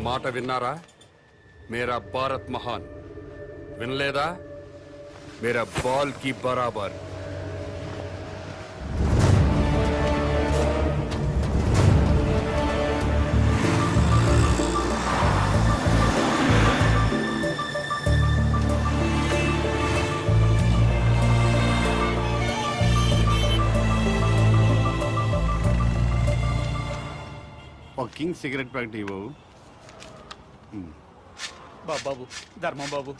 మాట విన్నారా? మేరా భారత్ మహాన్. వినలేదా? మేరా బాల్ కి బరాబర్. ఒక కింగ్ సిగరెట్ ప్యాకెట్ ఇవ్వవు. బాబు ధర్మం బాబు,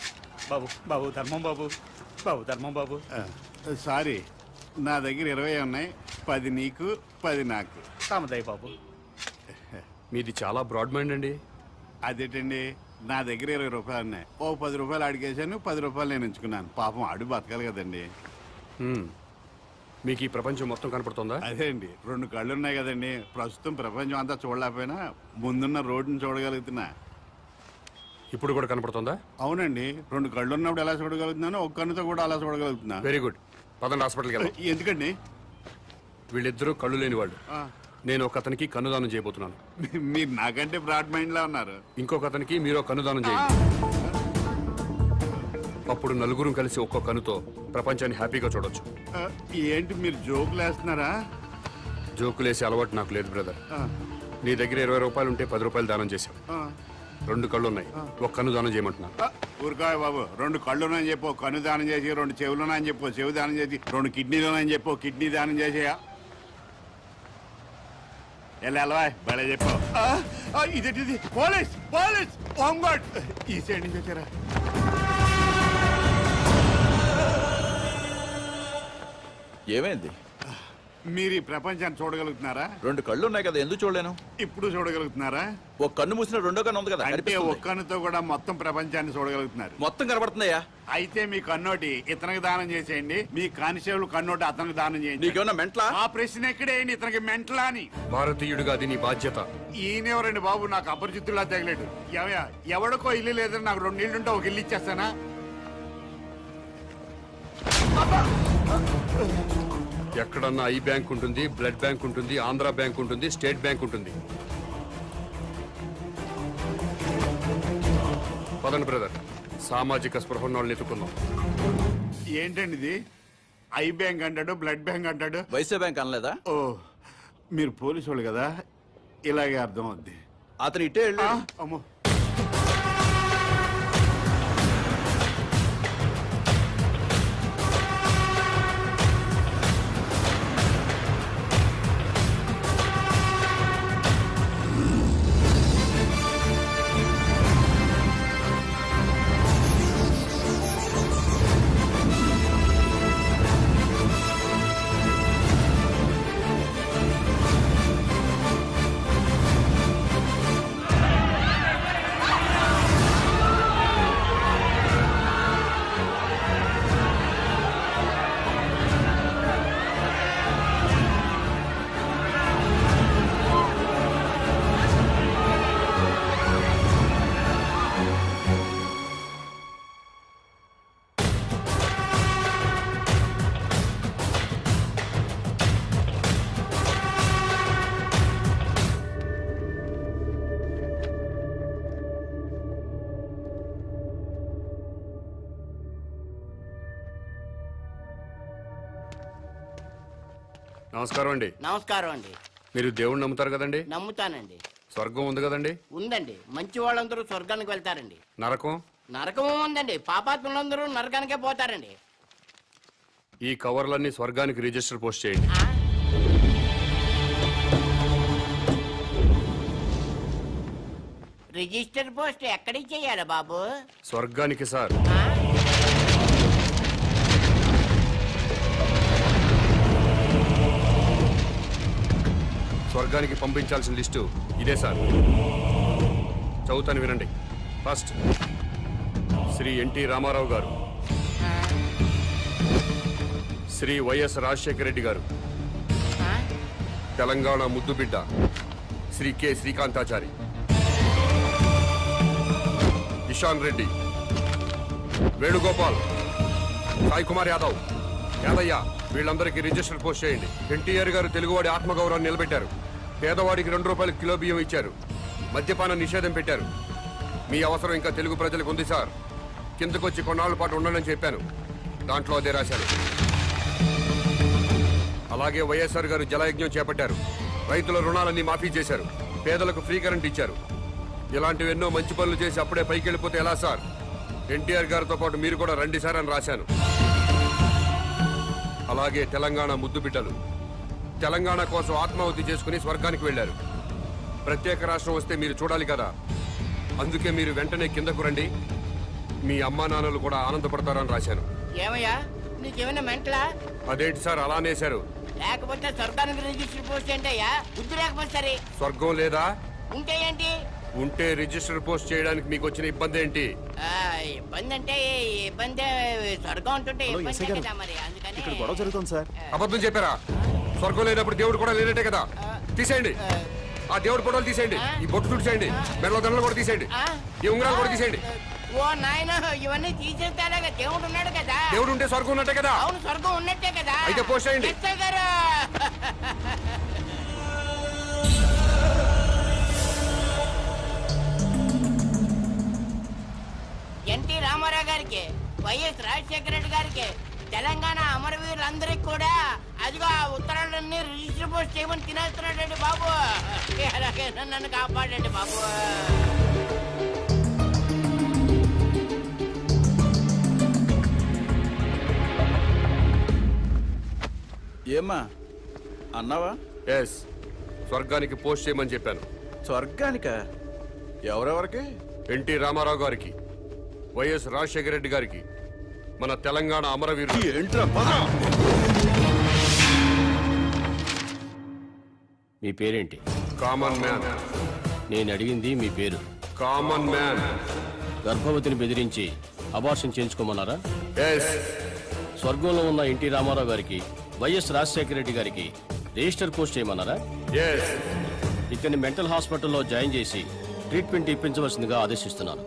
బాబు బాబు ధర్మం బాబు, బాబు ధర్మం బాబు. సారీ, నా దగ్గర 20 ఉన్నాయి. 10 నీకు, 10 నాకు. తామదయ్య బాబు. మీది చాలా బ్రాడ్ మైండ్ అండి. అదేంటండి, నా దగ్గర 20 రూపాయలు ఉన్నాయి. ఓ 10 రూపాయలు అడిగేశాను, 10 రూపాయలు నేను ఉంచుకున్నాను. పాపం అడు బతకాలి కదండి. మీకు ఈ ప్రపంచం మొత్తం కనపడుతుందా? అదే అండి, 2 కళ్ళు ఉన్నాయి కదండి. ప్రస్తుతం ప్రపంచం అంతా చూడలేకపోయినా ముందున్న రోడ్డుని చూడగలుగుతున్నా. ఇప్పుడు కూడా కనపడుతుందా? అవునండి, 2 కళ్ళు ఉన్నప్పుడు ఎలా చూడగలుగుతున్నానో ఒక కన్నుతో కూడా అలా చూడగలుగుతున్నా. Very good. పదండి హాస్పిటల్కి వెళ్దాం. ఎందుకండి? వీళ్ళిద్దరూ కళ్ళు లేని వాళ్ళు. నేను ఒక అతనికి కన్నుదానం చేయబోతున్నాను. మీరు నాకంటే బ్రాడ్ మైండ్ లా ఉన్నారు. ఇంకొక అతనికి మీరు కన్నుదానం చేయండి. అప్పుడు నలుగురు కలిసి ఒక్కో కన్నుతో ప్రపంచాన్ని హ్యాపీగా చూడొచ్చు. ఏంటి మీరు జోకులు వేస్తున్నారా? జోకులేసే అలవాటు నాకు లేదు బ్రదర్. నీ దగ్గర 20 రూపాయలు ఉంటే 10 రూపాయలు దానం చేశావు. 2 కళ్ళు ఉన్నాయి, ఒక కన్ను దానం చేయమంటున్నా. ఊరుకాయ బాబు, 2 కళ్ళున్నాయని చెప్పు కన్ను దానం చేసి, 2 చెవులున్నాయని చెప్పు చెవు దానం చేసి, 2 కిడ్నీలున్నాయని చెప్పు కిడ్నీ దానం చేసేయా. ఎలా భలే చెప్పావు. ఇదేంటిది? పోలీస్ పోలీస్ హోంగార్డ్ ఈ సైడ్ నుంచి వచ్చారా? ఏమైంది? మీరు ఈ ప్రపంచాన్ని చూడగలుగుతున్నారా? 2 కళ్ళు ఉన్నాయి కదా, ఎందుకు చూడలేను? ఇప్పుడు చూడగలుగుతున్నారా? ఒక కన్ను మూసిన రెండో కన్ను ఉంది కదా, అంటే ఒక కన్నుతో కూడా మొత్తం ప్రపంచాన్ని చూడగలుగుతున్నారు. మొత్తం కనబడుతుందయ్యా. అయితే మీ కన్నోటి ఇతనికి దానం చేసేయండి, మీ కానిస్టేబుల్ కన్నోటి అతనికి దానం చేయండి. నీకేమన్నా మెంట్లా? ఆ ప్రశ్న ఎక్కడేయండి, ఇతనికి మెంటలా అని. భారతీయుడిగా అది నీ బాధ్యత. ఈయనెవరండి బాబు, నాకు అపరిచితుల్లా తగిలేడు. ఎవడికో ఇల్లు లేదని నాకు 2 ఇళ్ళుంటే ఒక ఇల్లు ఇచ్చేస్తానా? ఎక్కడన్నా ఐ బ్యాంక్ ఉంటుంది, బ్లడ్ బ్యాంక్ ఉంటుంది, ఆంధ్ర బ్యాంక్ ఉంటుంది, స్టేట్ బ్యాంక్ ఉంటుంది. పదండి బ్రదర్, సామాజిక స్పృహ వాళ్ళని ఎత్తుకుందాం. ఏంటండి ఇది? ఐ బ్యాంక్ అంటాడు, బ్లడ్ బ్యాంక్ అంటాడు. వైసే బ్యాంక్ అనలేదా? ఓ, మీరు పోలీసు వాళ్ళు కదా, ఇలాగే అర్థం అవుద్ది. అతను ఇట్టే వెళ్ళి. అమ్మో, నమస్కారం అండి. నమస్కారం అండి. మీరు దేవుణ్ణి నమ్ముతారు కదండి? నమ్ముతానండి. స్వర్గం ఉంది కదండి? ఉందండి. మంచి వాళ్ళందరూ స్వర్గానికి వెళ్తారండి. నరకం? నరకం ఉందండి. పాపాత్ములందరూ నరకానికే పోతారండి. ఈ కవర్లన్నీ స్వర్గానికి రిజిస్టర్ పోస్ట్ చేయండి. రిజిస్టర్ పోస్ట్ ఎక్కడికి చెయ్యాలి బాబు? స్వర్గానికి సార్. స్వర్గానికి పంపించాల్సిన లిస్టు ఇదే సార్. చదువుతాను వినండి. ఫస్ట్ శ్రీ ఎన్టీ రామారావు గారు, శ్రీ వైఎస్ రాజశేఖర రెడ్డి గారు, తెలంగాణ ముద్దుబిడ్డ శ్రీ కె శ్రీకాంతాచారి, ఇషాన్ రెడ్డి, వేణుగోపాల్, సాయి కుమార్ యాదవ్, యాదయ్య, వీళ్ళందరికీ రిజిస్టర్ పోస్ట్ చేయండి. ఎన్టీఆర్ గారు తెలుగువాడి ఆత్మగౌరవాన్ని నిలబెట్టారు. పేదవాడికి 2 రూపాయలు కిలో బియ్యం ఇచ్చారు. మద్యపాన నిషేధం పెట్టారు. మీ అవసరం ఇంకా తెలుగు ప్రజలకు ఉంది సార్. కిందకొచ్చి కొన్నాళ్ళ పాటు ఉండాలని చెప్పాను. దాంట్లో అదే రాశాను. అలాగే వైఎస్ఆర్ గారు జలయజ్ఞం చేపట్టారు. రైతుల రుణాలన్నీ మాఫీ చేశారు. పేదలకు ఫ్రీ కరెంట్ ఇచ్చారు. ఇలాంటివెన్నో మంచి పనులు చేసి అప్పుడే పైకి వెళ్ళిపోతే ఎలా సార్? ఎన్టీఆర్ గారితో పాటు మీరు కూడా రండి సార్ అని రాశాను. అలాగే తెలంగాణ ముద్దు బిడ్డలు తెలంగాణ కోసం ఆత్మాహుతి చేసుకుని స్వర్గానికి వెళ్లారు. ప్రత్యేక రాష్ట్రం వస్తే మీరు చూడాలి కదా. అందుకే మీరు వెంటనే కిందకు రండి. మీ అమ్మా నాన్నలు కూడా ఆనందపడతారని రాశాను. ఏమయ్యా నీకేమైనా మెంటలా? అదేంటి సార్ అలా అనేశారు? లేకపోతే స్వర్గానికి రిజిస్టర్ పోస్ట్ ఏంటయ్యా? బుద్ధి లేకపోతే సరే. స్వర్గం లేదా? ఉంటే ఏంటి? ఉంటే రిజిస్టర్ పోస్ట్ చేయడానికి మీకు వచ్చిన ఇబ్బంది ఏంటి? ఇబ్బంది అంటే ఇబ్బంది, స్వర్గం ఉంటుంటే ఇబ్బంది కదా మరి. అందుకని ఇక్కడ గొడవ జరుగుతుంది సార్. అబద్ధం చెప్పారా? స్వర్గం లేనప్పుడు దేవుడు కూడా లేనట్టే కదా. తీసేయండి ఆ దేవుడి ఫోటోలు, తీసేయండి ఈ బొట్టు తుడిచేయండి, మెడలో దండలు కూడా తీసేయండి, ఈ ఉంగరాలు కూడా తీసేయండి. ఓ నాయన, ఇవన్నీ తీసేస్తాడా? దేవుడు ఉన్నాడు కదా. దేవుడు ఉంటే స్వర్గం ఉన్నట్టే కదా. అవును, స్వర్గం ఉన్నట్టే కదా. అయితే పోస్ట్ చేయండి. ఎస్ఐ గారు ఎన్టీ రామారావు గారికి, వైఎస్ రాజశేఖర రెడ్డి గారికి, తెలంగాణ అమరవీరులందరికీ కూడా అదిగో ఆ ఉత్తరాలన్నీ రిజిస్టర్ పోస్ట్ చేయమని తినేస్తున్నాడండి బాబు. అలాగే నన్ను కాపాడండి బాబు. ఏమ్మా అన్నావా? ఎస్, స్వర్గానికి పోస్ట్ చేయమని చెప్పాను. స్వర్గానిక? ఎవరెవరికి? ఎన్టీ రామారావు గారికి, వైఎస్ రాజశేఖర రెడ్డి గారికి, మన తెలంగాణ అమరవీరులు. ఏంట్రా పద. మీ పేరేంటి? Common man. నేను అడిగింది మీ పేరు. Common man. గర్భవతిని బెదిరించి అబార్షన్ చేయించుకోమన్నారా? ఎస్. స్వర్గంలో ఉన్న ఎన్టీ రామారావు గారికి, వైఎస్ రాజశేఖర రెడ్డి గారికి రిజిస్టర్ పోస్ట్ చేయమన్నారా? ఎస్. ఇక్కడిని మెంటల్ హాస్పిటల్లో జాయిన్ చేసి ట్రీట్మెంట్ ఇప్పించవలసిందిగా ఆదేశిస్తున్నాను.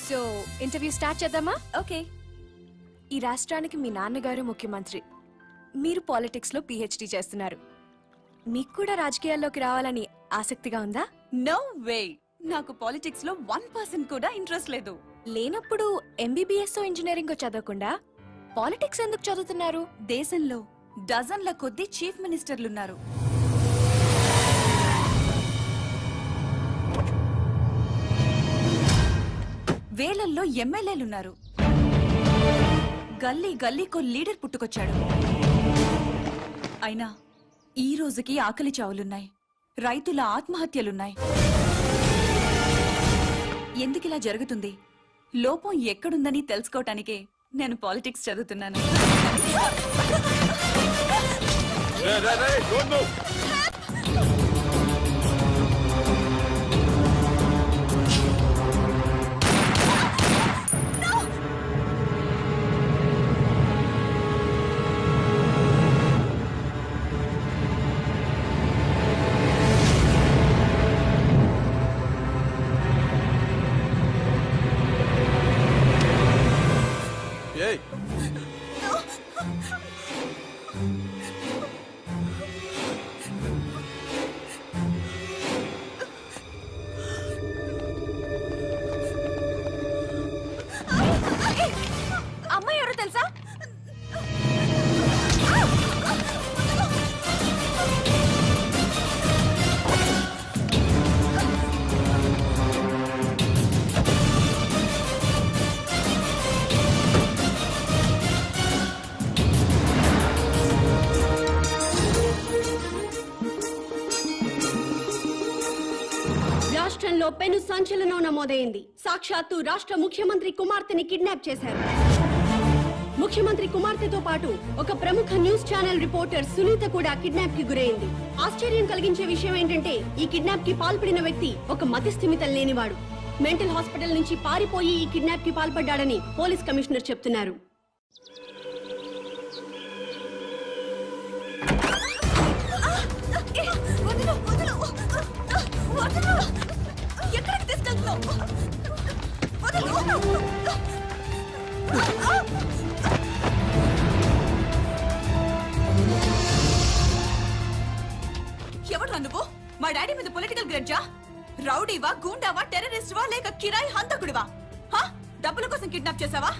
సో ఇంటర్వ్యూ స్టార్ట్ చేద్దామా? ఓకే. ఈ రాష్ట్రానికి మీ నాన్నగారు ముఖ్యమంత్రి, మీరు పాలిటిక్స్ లో పిహెచ్డి చేస్తున్నారు. మీకు కూడా రాజకీయాల్లోకి రావాలని ఆసక్తిగా ఉందా? నో వే, నాకు పాలిటిక్స్ లో 1% కూడా ఇంట్రెస్ట్ లేదు. లేనప్పుడు ఎంబీబీఎస్ ఇంజనీరింగ్ చదవకుండా పాలిటిక్స్ ఎందుకు చదువుతున్నారు? దేశంలో డజన్ల కొద్దీ చీఫ్ మినిస్టర్లున్నారు. వేలల్లో ఎమ్మెల్యేలున్నారు. గల్లీ గల్లీకో లీడర్ పుట్టుకొచ్చాడు. అయినా ఈ రోజుకి ఆకలి చావులున్నాయి, రైతుల ఆత్మహత్యలున్నాయి. ఎందుకిలా జరుగుతుంది? లోపం ఎక్కడుందని తెలుసుకోవటానికే నేను పాలిటిక్స్ చదువుతున్నాను. ఏయ్, అమ్మాయి ఎవరో తెలుసా? రాష్ట్రంలో పెను సంచలనం నమోదైంది. సాక్షాత్తు రాష్ట్ర ముఖ్యమంత్రి కుమార్తెని కిడ్నాప్ చేశారు. ముఖ్యమంత్రి కుమార్తెతో పాటు ఒక ప్రముఖ న్యూస్ ఛానల్ రిపోర్టర్ సునీత కూడా కిడ్నాప్ కి గురైంది. ఆశ్చర్యం కలిగించే విషయం ఏంటంటే ఈ కిడ్నాప్ కి పాల్పడిన వ్యక్తి ఒక మతిస్థిమితం లేనివాడు. మెంటల్ హాస్పిటల్ నుంచి పారిపోయి ఈ కిడ్నాప్ కి పాల్పడ్డాడని పోలీస్ కమిషనర్ చెప్తున్నారు. ఎక్కడికి తీసుకెళ్తున్నావు? ఎవడ్రా నువ్వు? మా డాడీ మీద పొలిటికల్ గ్రడ్జా? రౌడీవా, గూండావా, టెర్రరిస్టువా లేక కిరాయి హంతకుడివా? డబ్బుల కోసం కిడ్నాప్ చేసావా?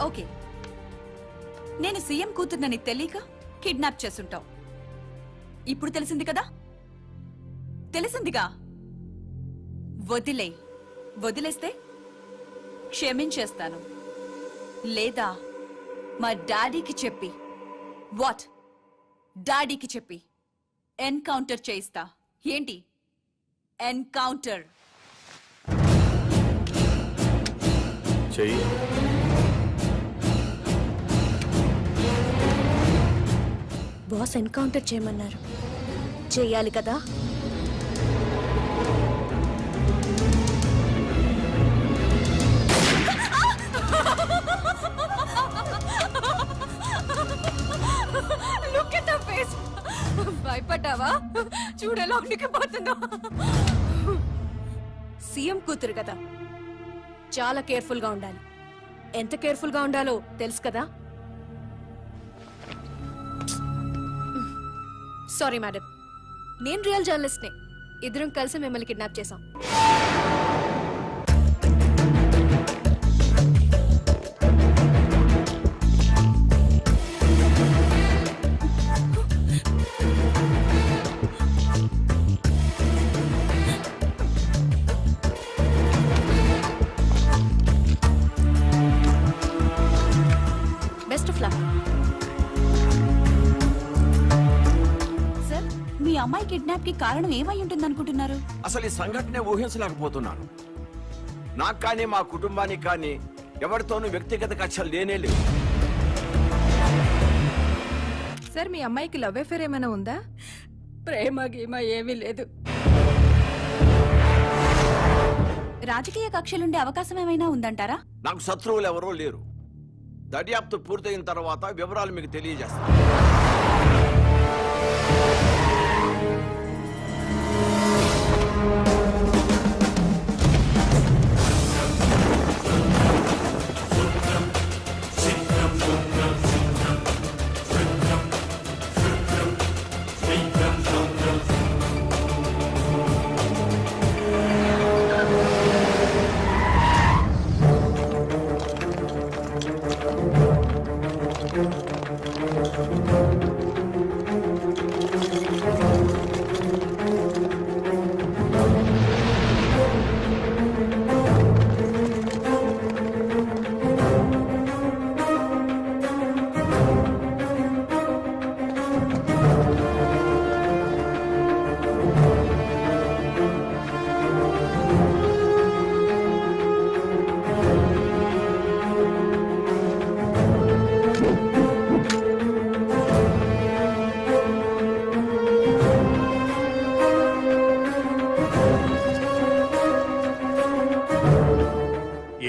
ఓకే, నేను సీఎం కూతుర్నని తెలియక కిడ్నాప్ చేసుంటావు. ఇప్పుడు తెలిసింది కదా? తెలిసిందిగా. వదిలేస్తే క్షమించేస్తాను. లేదా మా డాడీకి చెప్పి డాడీకి చెప్పి ఎన్కౌంటర్ చేయిస్తా. ఏంటి? ఎన్కౌంటర్. చెయ్యి. బాస్ ఎన్కౌంటర్ చేయమన్నారు, చేయాలి కదా. Look at the face. భయపడ్డావా? చూడేలా ఉనికిపోతున్నా. సీఎం కూతురు కదా, చాలా కేర్ఫుల్ గా ఉండాలి. ఎంత కేర్ఫుల్ గా ఉండాలో తెలుసు కదా. సారీ మేడం, నేను రియల్ జర్నలిస్ట్ నే. ఇద్దరం కలిసి మిమ్మల్ని కిడ్నాప్ చేశాం. Best of luck. సార్, మీ అమ్మాయి కిడ్నాప్ కి కారణం ఏమై ఉంటుంది అనుకుంటున్నారు? అసలు ఈ సంఘటనే ఊహించలేకపోతున్నాను. నాకు కానీ మా కుటుంబానికి కానీ ఎవరితోనూ వ్యక్తిగత కక్షలు లేనే లేవు. సార్, మీ అమ్మాయికి లవ్ అఫేర్ ఏమైనా ఉందా? ప్రేమ గీమ ఏమీ లేదు. రాజకీయ కక్షలుండే అవకాశం ఏమైనా ఉందంటారా? నాకు శత్రువులు ఎవరూ లేరు. దర్యాప్తు పూర్తయిన తర్వాత వివరాలు మీకు తెలియజేస్తాను.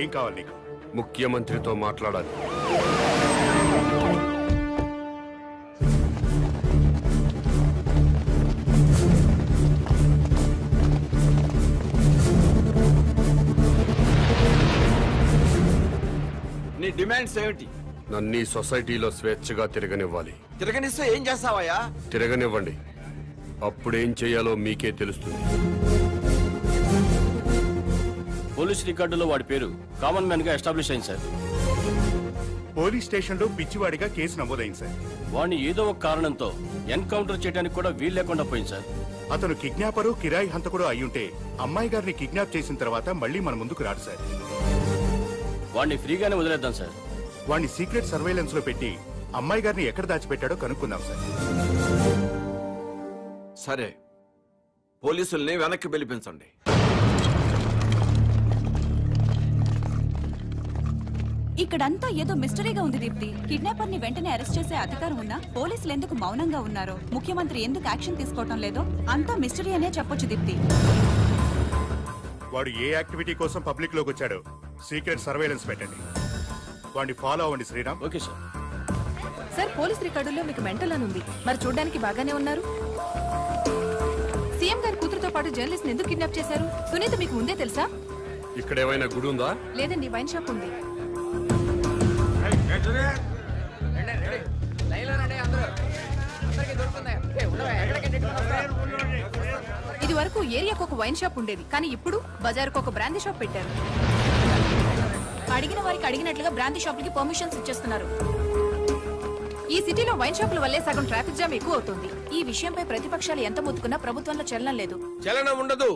ఏం కావాలి నీకు? ముఖ్యమంత్రితో మాట్లాడాలి. నీ డిమాండ్స్ ఏమిటి? నన్ను ఈ సొసైటీలో స్వేచ్ఛగా తిరగనివ్వాలి. తిరగనిస్తే ఏం చేస్తావయ్యా? తిరగనివ్వండి, అప్పుడేం చేయాలో మీకే తెలుస్తుంది. పోలీస్ రికార్డులో వాడి పేరు కామన్ మ్యాన్ గా ఎస్టాబ్లిష్ అయింది సార్. పోలీస్ స్టేషన్ లో పిచ్చివాడిగా కేసు నమోదైంది సార్. వాడిని ఏదో ఒక కారణంతో ఎన్కౌంటర్ చేయడానికి కూడా వీలు లేకుండా పోయింది సార్. అతను కిడ్నాపరు, కిరాయి హంతకుడు అయ్యుంటే అమ్మాయి గారిని కిడ్నాప్ చేసిన తర్వాత మళ్ళీ మన ముందుకు రాడు సార్. వాడిని ఫ్రీగానే వదిలేద్దాం సార్. వాడిని సీక్రెట్ సర్వేలెన్స్ లో పెట్టి అమ్మాయి గారిని ఎక్కడ దాచిపెట్టాడో కనుక్కుందాం సార్. సరే, పోలీసుల్ని వెనక్కి పిలిపించండి. ఇక్కడంతా ఏదో మిస్టరీగా ఉంది దీప్తి. కిడ్నాపర్ ని వెంటనే అరెస్ట్ చేసే అధికారం ఉన్నా పోలీసులు ఎందుకు మౌనంగా ఉన్నారో, ముఖ్యమంత్రి ఎందుకు యాక్షన్ తీసుకోవటం లేదో అంతా మిస్టరీ అనే చెప్పొచ్చు దీప్తి. వాడు ఏ యాక్టివిటీ కోసం పబ్లిక్ లోకి వచ్చాడో సీక్రెట్ సర్వేలెన్స్ పెట్టండి. వాడిని ఫాలో అవ్వండి Sriram. Okay sir. Sir, police రికార్డుల్లో మీకు మెంటల్ అని ఉంది. మరి చూడడానికి బాగానే ఉన్నారు. సీఎం గారి కూతురుతో పాటు జర్నలిస్ట్ ఎందుకు కిడ్నాప్ చేశారు? సునీత మీకు ముందే తెలుసా? ఇక్కడ ఏమైనా గుడి ఉందా? లేదండి, వైన్ షాప్ ఉంది. ఇది వరకు ఏరియాకు ఒక వైన్ షాప్ ఉండేది, కానీ ఇప్పుడు బజార్కు ఒక బ్రాందీ షాప్ పెట్టారు. అడిగిన వారికి అడిగినట్లుగా బ్రాందీ షాపులకి పర్మిషన్స్ ఇచ్చేస్తున్నారు. ఈ సిటీలో వైన్ షాపుల వల్లే సగం ట్రాఫిక్ జామ్ ఎక్కువ అవుతుంది. ఈ విషయంపై ప్రతిపక్షాలు ఎంత మొత్తుకున్నా ప్రభుత్వంలో చలనం లేదు. చలనం ఉండదు.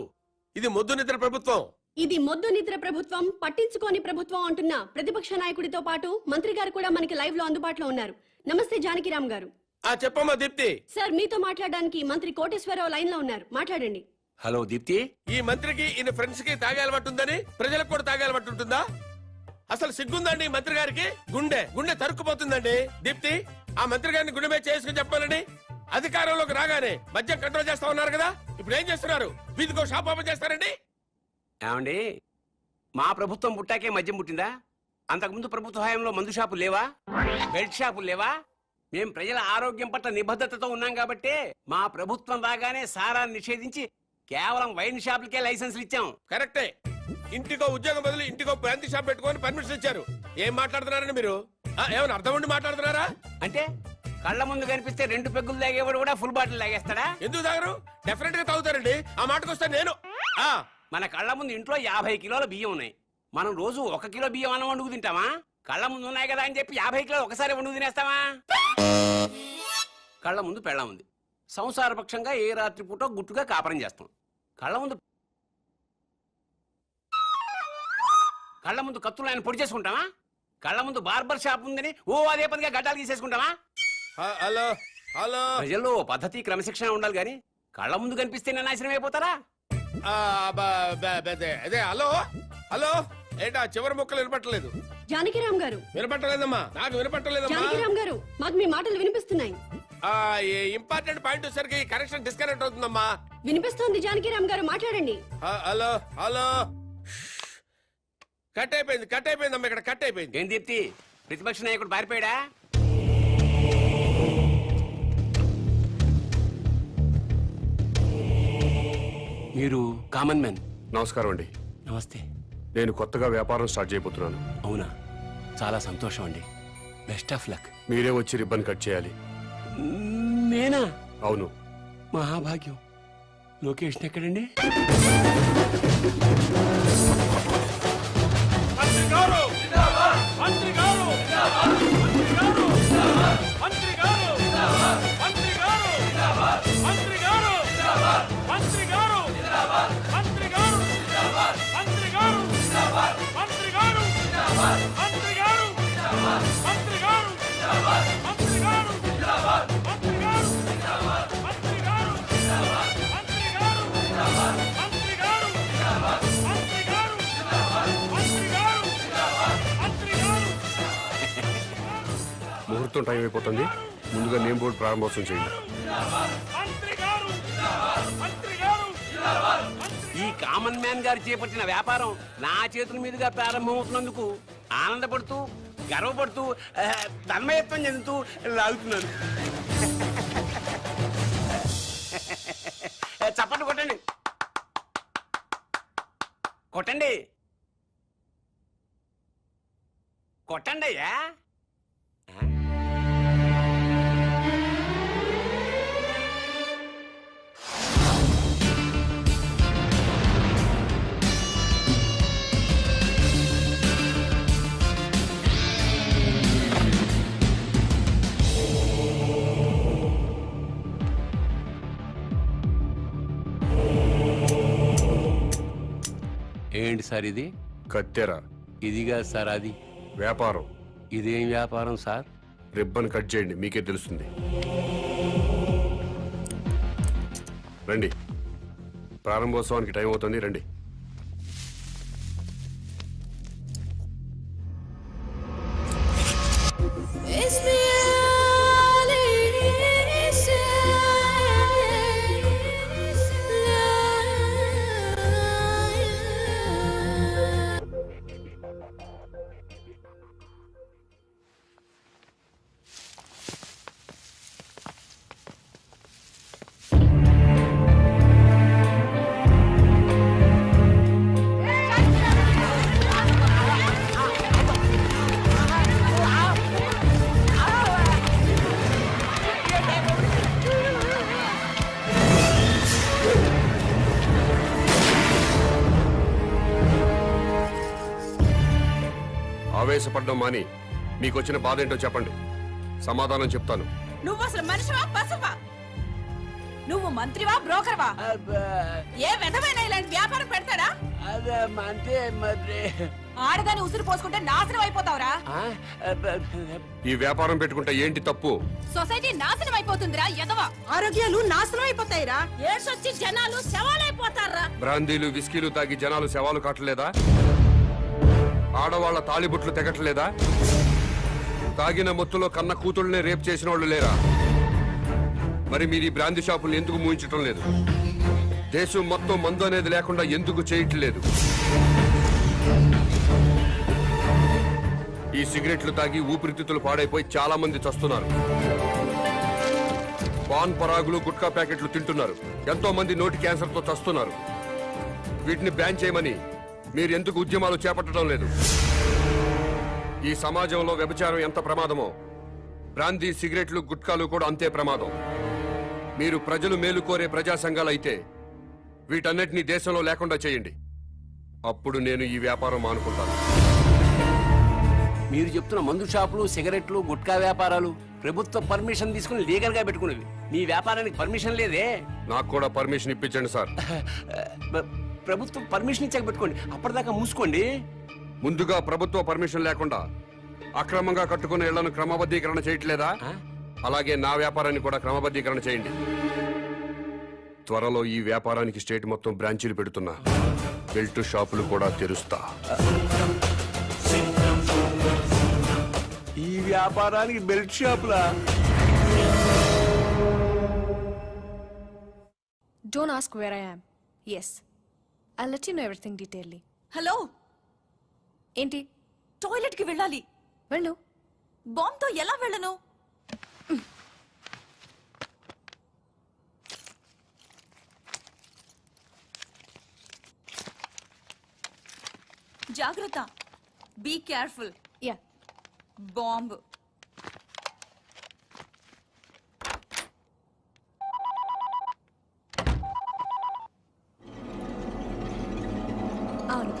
ఇది మొద్దు నిద్ర ప్రభుత్వం. ఇది మొద్దు నిద్ర ప్రభుత్వం, పట్టించుకోని ప్రభుత్వం అంటున్న ప్రతిపక్ష నాయకుడితో పాటు మంత్రి గారు కూడా మనకి లైవ్ లో అందుబాటులో ఉన్నారు. నమస్తే జానకిరామ్ గారు. చెప్పమ్మా దీప్తి. సార్ మీతో మాట్లాడడానికి మంత్రి కోటేశ్వరరావు లైన్ లో ఉన్నారు, మాట్లాడండి. హలో దీప్తి. ఈ మంత్రికి ఈయన ఫ్రెండ్స్ కి తాగే అలవాటు ఉందని ప్రజలకు కూడా తాగే అలవాటు ఉంటుందా? అసలు సిగ్గుందండి ఈ మంత్రి గారికి? గుండె తరుక్కుపోతుందండి. దీప్తి, ఆ మంత్రి గారిని గుండె మీద చేసుకుని చెప్పాలని అధికారంలోకి రాగానే మద్యం కంట్రోల్ చేస్తా ఉన్నారు కదా, ఇప్పుడు ఏం చేస్తున్నారు? వీధికో షాప్ ఓపెన్ చేస్తారండి. ఏమండి, మా ప్రభుత్వం పుట్టాకే మద్యం పుట్టిందా? అంతకుముందు ప్రభుత్వ హయాంలో మందు షాపులు లేవా? బెల్ట్ షాపులు లేవా? మేం ప్రజల ఆరోగ్యం పట్ల నిబద్ధతతో ఉన్నాం కాబట్టి మా ప్రభుత్వం రాగానే సారాన్ని నిషేధించి కేవలం వైన్ షాపులకే లైసెన్సులు ఇచ్చాం. కరెక్టే. ఇంటికో ఉద్యోగం బదులు ఇంటికో బ్రాంతి షాప్ పెట్టుకొని పర్మిషన్ ఇచ్చారు. ఏం మాట్లాడుతున్నారండి మీరు? ఏమైనా అర్థం ఉండి మాట్లాడుతున్నారా? అంటే కళ్ళ ముందు కనిపిస్తే 2 పెగ్గులు తాగేవాడు కూడా ఫుల్ బాటిల్ తాగేస్తాడా? ఎందుకు తాగరు? డెఫినెట్ గా తాగుతారండి. ఆ మాటకు వస్తే నేను మన కళ్ళ ముందు ఇంట్లో 50 కిలోల బియ్యం ఉన్నాయి. మనం రోజు 1 కిలో బియ్యం అన్నం వండుకు తింటామా? కళ్ళ ముందు ఉన్నాయి కదా అని చెప్పి 50 కిలోలు ఒకసారి వండుకు తినేస్తావా? కళ్ళ ముందు పెళ్ళం ఉంది. సంసారపక్షంగా ఏ రాత్రి పూట గుట్టుగా కాపురం చేస్తాం. కళ్ళ ముందు కత్తులు ఆయన పొడి చేసుకుంటామా? కళ్ళ ముందు బార్బర్ షాప్ ఉందని అదే పనిగా గడ్డాలు తీసేసుకుంటామా? హలో హలో, ప్రజల్లో పద్ధతి క్రమశిక్షణ ఉండాలి గాని కళ్ళ ముందు కనిపిస్తేనే నాశనం అయిపోతారా? అదే హలో హలో, ఏంటా చివరి ముక్కలు వినపట్టలేదు? జానకిరామ్ గారు. వినపట్టలేదమ్మా, నాకు వినపట్టలేదమ్మా. జానకిరామ్ గారు, మాకు మీ మాటలు వినిపిస్తున్నాయి. ఇంపార్టెంట్ పాయింట్ వచ్చేసరికి కనెక్షన్ డిస్కనెక్ట్ అవుతుందమ్మా. వినిపిస్తోంది జానకిరామ్ గారు, మాట్లాడండి. హలో హలో, కట్ అయిపోయిందమ్మా, ఇక్కడ కట్ అయిపోయింది. ఏం దీప్తి, ప్రతిపక్ష నాయకుడు పారిపోయాడా? మీరు కామన్ మ్యాన్. నమస్కారం అండి. నమస్తే. నేను కొత్తగా వ్యాపారం స్టార్ట్ చేయబోతున్నాను. అవునా, చాలా సంతోషం అండి. Best of luck. మీరే వచ్చి రిబ్బన్ కట్ చేయాలి. నేనా? అవును. మహాభాగ్యం. లొకేషన్ ఎక్కడండి? ముహూర్తం టైం అయిపోతుంది. ముందుగా నేమ్ బోర్డు ప్రారంభోత్సవం చేయండి. ఈ కామన్ మ్యాన్ గారు చేపట్టిన వ్యాపారం నా చేతుల మీదుగా ప్రారంభమవుతున్నందుకు ఆనందపడుతూ గర్వపడుతూ తన్మయత్వం చెందుతూ లాగుతున్నాను. చప్పట్లు కొట్టండి, కొట్టండి, కొట్టండి అయ్యా. ఏంటి సార్ ఇది? కత్తెర. ఇదిగా సార్ అది వ్యాపారం. ఇదేం వ్యాపారం సార్? రిబ్బన్ కట్ చేయండి, మీకే తెలుస్తుంది. రండి, ప్రారంభోత్సవానికి టైం అవుతుంది. రండి. ఆవేశపడ్డం మాని మీకు వచ్చిన బాధ ఏంటో చెప్పండి. సమాధానం చెప్తాను. నువ్వు అసలు మనిషివా పశువా? నువ్వు మంత్రివా బ్రోకర్వా? ఏ విధమైన ఇలాంటి వ్యాపారం పెడతాడా? అంటే మరి ఆడదాన్ని ఉసురు పోసుకుంటే నాశనం అయిపోతావురా. ఈ వ్యాపారం పెట్టుకుంటే ఏంటి తప్పు? సొసైటీ నాశనం అయిపోతుందిరా ఎదవా. ఆరోగ్యాలు నాశనం అయిపోతాయిరా. ఏడ్సొచ్చి జనాలు శవాలైపోతారా. బ్రాందీలు విస్కీలు తాగి జనాలు శవాలు కాటలేదా? ఆడవాళ్ల తాళిబుట్లు తెగట్లేదా? తాగిన మొత్తులో కన్న కూతుళ్ళనే రేప్ చేసిన వాళ్ళు లేరా? మరి మీరు ఈ బ్రాందీ షాపులు ఎందుకు మూయించటం లేదు? దేశం మొత్తం మందు అనేది లేకుండా ఎందుకు చేయట్లేదు? ఈ సిగరెట్లు తాగి ఊపిరితిత్తులు పాడైపోయి చాలా మంది చస్తున్నారు. పాన్ పరాగులు గుట్కా ప్యాకెట్లు తింటున్నారు. ఎంతో మంది నోటి క్యాన్సర్ తో చస్తున్నారు. వీటిని బ్యాన్ చేయమని మీరు ఎందుకు ఉద్యమాలు చేపట్టడం లేదు? ఈ సమాజంలో వ్యభిచారం ఎంత ప్రమాదమో బ్రాందీ సిగరెట్లు గుట్కాలు కూడా అంతే ప్రమాదం. మీరు ప్రజలు మేలు కోరే ప్రజా సంఘాలైతే వీటన్నిటినీ దేశంలో లేకుండా చేయండి. అప్పుడు నేను ఈ వ్యాపారం మానుకుంటాను. మీరు చెప్తున్న మందు షాపులు, సిగరెట్లు, గుట్కా వ్యాపారాలు ప్రభుత్వ పర్మిషన్ తీసుకుని లీగల్ గా పెట్టుకునేవి. మీ వ్యాపారానికి పర్మిషన్ లేదే. నాకు కూడా పర్మిషన్ ఇప్పించండి సార్. ప్రభుత్వం పర్మిషన్ ఇచ్చాక పెట్టుకోండి, అప్పటిదాకా మూసుకోండి. ముందుగా ప్రభుత్వ పర్మిషన్ లేకుండా అక్రమంగా కట్టుకున్న ఇళ్లను క్రమబద్ధీకరణ చేయట్లేదా? అలాగే నా వ్యాపారాన్ని కూడా క్రమబద్ధీకరణ చేయండి. త్వరలో ఈ వ్యాపారానికి స్టేట్ మొత్తం బ్రాంచీలు పెడుతున్నా. బెల్ట్ షాపులు కూడా తెరుస్తా. ఈ వ్యాపారానికి belt షాపులా? Don't ask where I am. Yes, I'll let you know everything detailedly. Hello, ఏంటి? టాయిలెట్ కి వెళ్ళాలి. వెళ్ళు. బాంబ్ తో ఎలా వెళ్ళను? జాగ్రత్త. Be careful. యా. బాంబ్. అవును.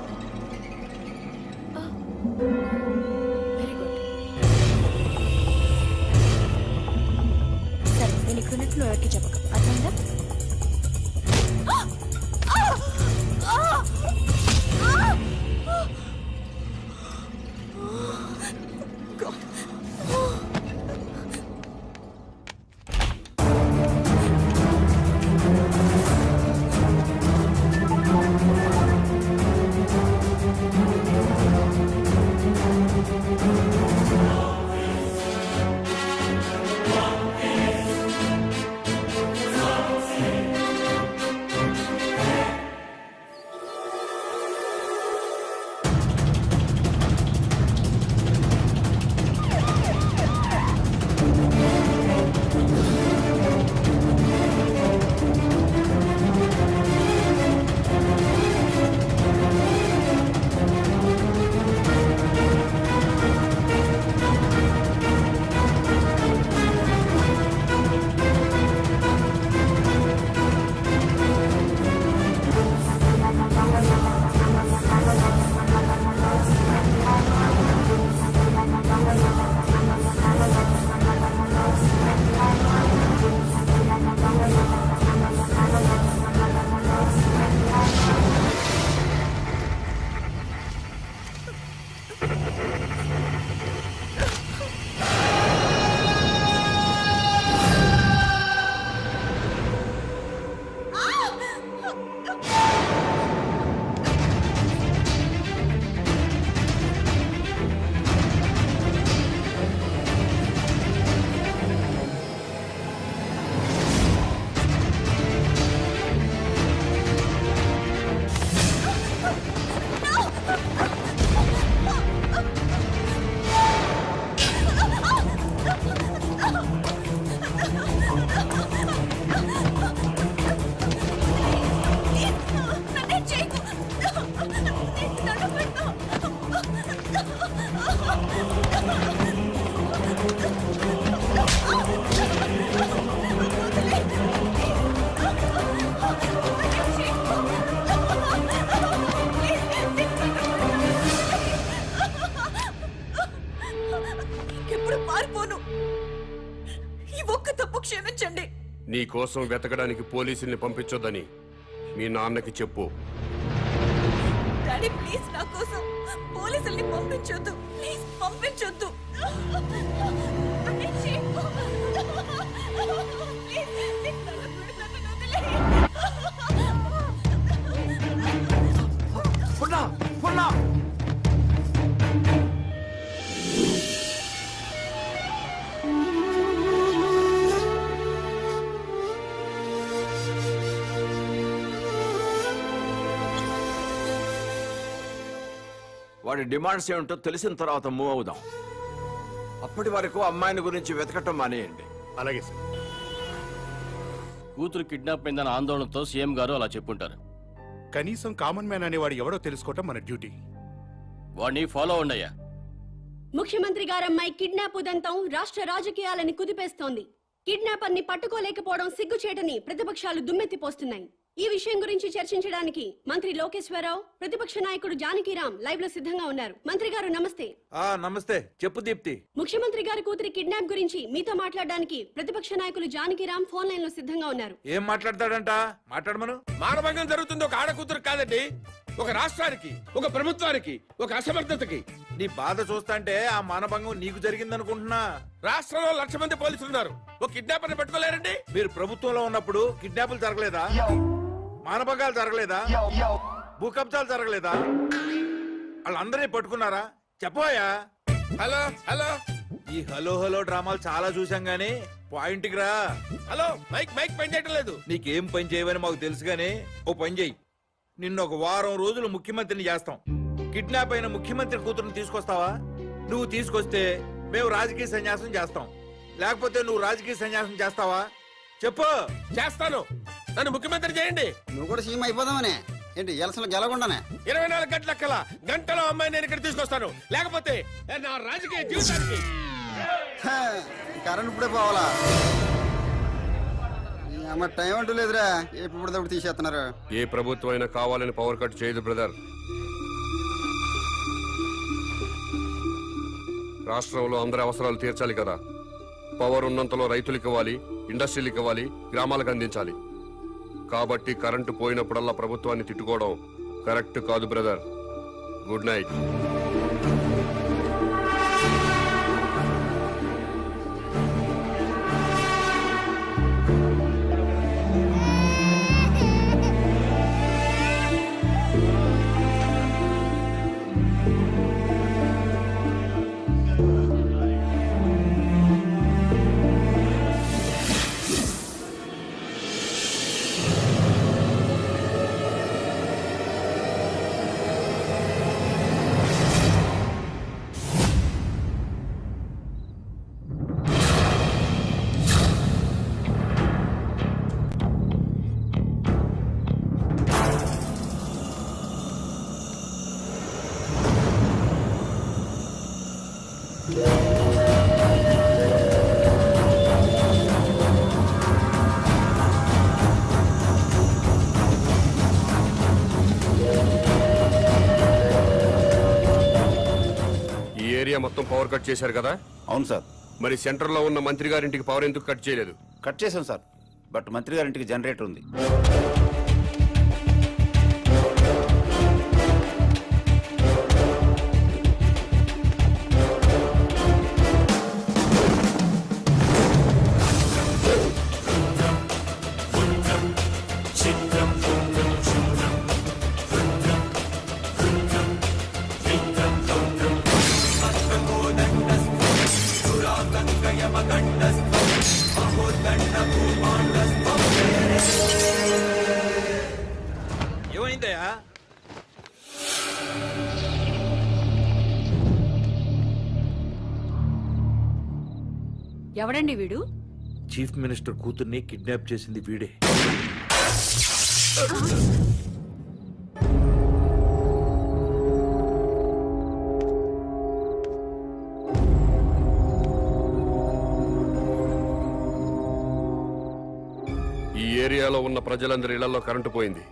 Very good. సరే, నేను ఇక్కడ ఉన్నట్టు నువ్వు ఎవరికి చెప్పక, అర్థమైందా? ఎప్పుడు పారిపోను. ఒక్క తప్పు క్షమించండి. నీ కోసం వెతకడానికి పోలీసుల్ని పంపించొద్దని మీ నాన్నకి చెప్పు. డాడీ ప్లీజ్ నా కోసం పోలీసుల్ని పంపించొద్దు. ప్లీజ్ పంపించొద్దు. వాడి డిమాండ్స్ ఏమిటో తెలిసిన తర్వాత మూవ్ అవుదాం. అప్పటి వరకు అమ్మాయిని గురించి వెతకటం మానేయండి. అలాగే సార్. కూతురు కిడ్నాప్ అయిందన్న ఆందోళనతో సీఎం గారు అలా చెప్పుంటారు. కనీసం కామన్ మ్యాన్ అనేవాడు ఎవడో తెలుసుకోవటం మన డ్యూటీ. వాడిని ఫాలో అవ్వండియ్యా. ముఖ్యమంత్రి గారమ్మాయి కిడ్నాప్ ఉదంతం రాష్ట్ర రాజకీయాలని కుదిపేస్తోంది. కిడ్నాపర్ ని పట్టుకోలేకపోవడం సిగ్గుచేటని ప్రతిపక్షాలు దుమ్మెత్తిపోస్తున్నాయి. ఈ విషయం గురించి చర్చించడానికి మంత్రి లోకేశ్వరరావు, ప్రతిపక్ష నాయకుడు జానకిరాం లైవ్ లో సిద్ధంగా ఉన్నారు. మంత్రి గారు నమస్తే. నమస్తే. చెప్పు దీప్తి. ముఖ్యమంత్రి గారి కూతురి కిడ్నాప్ గురించి మీతో మాట్లాడడానికి ప్రతిపక్ష నాయకులు జానకిరాం ఫోన్ లైన్ లో సిద్ధంగా ఉన్నారు. ఏం మాట్లాడతాడంట? మాట్లాడమను. మానభంగం జరుగుతుంది ఒక ఆడకూతురు కాదండి, ఒక రాష్ట్రానికి, ఒక ప్రభుత్వానికి, ఒక అసమర్థతకి. నీ బాధ చూస్తాంటే ఆ మానభంగం నీకు జరిగిందనుకుంటున్నా. రాష్ట్రంలో 1,00,000 మంది పోలీసులు ఉన్నారు, ఒక కిడ్నాపర్ ని పట్టుకోలేరండి. మీరు ప్రభుత్వంలో ఉన్నప్పుడు కిడ్నాపులు జరగలేదా? మానభంగాలు జరగలేదా? భూకబ్జాలు జరగలేదా? వాళ్ళందరినీ పట్టుకున్నారా? చెప్పోయా. Hello hello. ఈ హలో హలో డ్రామాలు చాలా చూసాం గానీ పాయింట్కి రా. హలో, మైక్ మైక్ పని చేయటం లేదు. నీకేం పని చేయవని మాకు తెలుసు గానీ ఓ పని చెయ్యి. నిన్ను ఒక వారం రోజులు ముఖ్యమంత్రిని చేస్తాం. కిడ్నాప్ అయిన ముఖ్యమంత్రి కూతురుని తీసుకొస్తావా? నువ్వు తీసుకొస్తే మేము రాజకీయ సన్యాసం చేస్తాం. లేకపోతే నువ్వు రాజకీయ సన్యాసం చేస్తావా? చెప్పు. చేస్తాను. నన్ను ముఖ్యమంత్రి చేయండి. నువ్వు కూడా సీఎం అయిపోదామనే ఏంటి? ఎలసలు గెలకుండానే 24 గంటల కల్లా గంటలో అమ్మాయి నేను ఇక్కడ తీసుకొస్తాను. లేకపోతే నా రాజకీయ జీవితానికి కరెంట్ ఇప్పుడే పోవాలా? అమ్మ టైం అంటూ లేదురా, ఎప్పుడు తీసేస్తున్నారు. ఏ ప్రభుత్వం అయినా కావాలని పవర్ కట్ చేయదు బ్రదర్. రాష్ట్రంలో అందరి అవసరాలు తీర్చాలి కదా. పవర్ ఉన్నంతలో రైతులకు ఇవ్వాలి, ఇండస్ట్రీలకు ఇవ్వాలి, గ్రామాలకు అందించాలి. కాబట్టి కరెంటు పోయినప్పుడల్లా ప్రభుత్వాన్ని తిట్టుకోవడం కరెక్ట్ కాదు బ్రదర్. Good night. మొత్తం పవర్ కట్ చేశారు కదా? అవును సార్. మరి సెంటర్ లో ఉన్న మంత్రి గారింటికి పవర్ ఎందుకు కట్ చేయలేదు? కట్ చేసాం సార్, బట్ మంత్రి గారింటికి జనరేటర్ ఉంది. ఏమైందయ్యా? ఎవడండి వీడు? చీఫ్ మినిస్టర్ కూతుర్ని కిడ్నాప్ చేసింది వీడే. ఈ ఏరియాలో ఉన్న ప్రజలందరి ఇళ్లలో కరెంటు పోయింది.